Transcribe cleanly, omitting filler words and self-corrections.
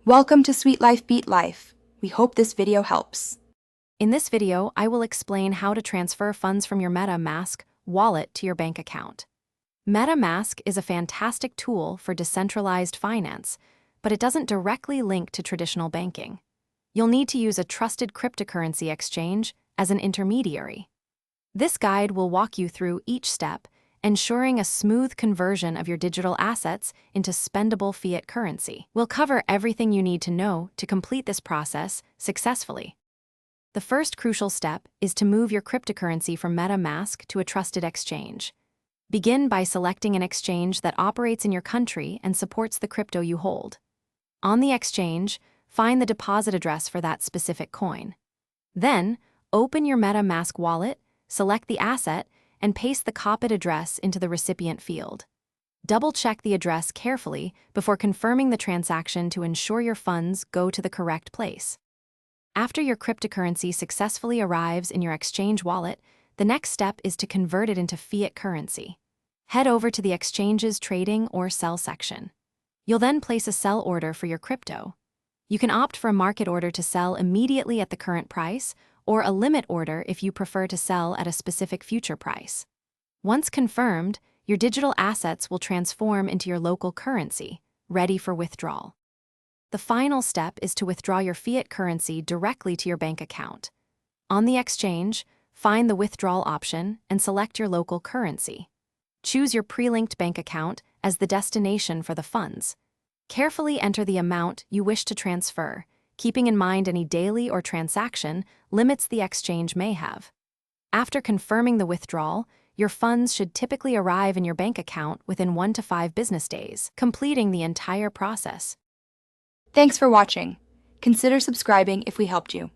Welcome to Sweet Life Beat Life. We hope this video helps. In this video, I will explain how to transfer funds from your MetaMask wallet to your bank account. MetaMask is a fantastic tool for decentralized finance, but it doesn't directly link to traditional banking. You'll need to use a trusted cryptocurrency exchange as an intermediary. This guide will walk you through each step, ensuring a smooth conversion of your digital assets into spendable fiat currency. We'll cover everything you need to know to complete this process successfully. The first crucial step is to move your cryptocurrency from MetaMask to a trusted exchange. Begin by selecting an exchange that operates in your country and supports the crypto you hold. On the exchange, find the deposit address for that specific coin. Then, open your MetaMask wallet, select the asset, and paste the copied address into the recipient field. Double-check the address carefully before confirming the transaction to ensure your funds go to the correct place. After your cryptocurrency successfully arrives in your exchange wallet, the next step is to convert it into fiat currency. Head over to the exchange's trading or sell section. You'll then place a sell order for your crypto. You can opt for a market order to sell immediately at the current price, or a limit order if you prefer to sell at a specific future price. Once confirmed, your digital assets will transform into your local currency, ready for withdrawal. The final step is to withdraw your fiat currency directly to your bank account. On the exchange, find the withdrawal option and select your local currency. Choose your pre-linked bank account as the destination for the funds. Carefully enter the amount you wish to transfer, keeping in mind any daily or transaction limits the exchange may have. After confirming the withdrawal, your funds should typically arrive in your bank account within 1 to 5 business days, completing the entire process. Thanks for watching. Consider subscribing if we helped you.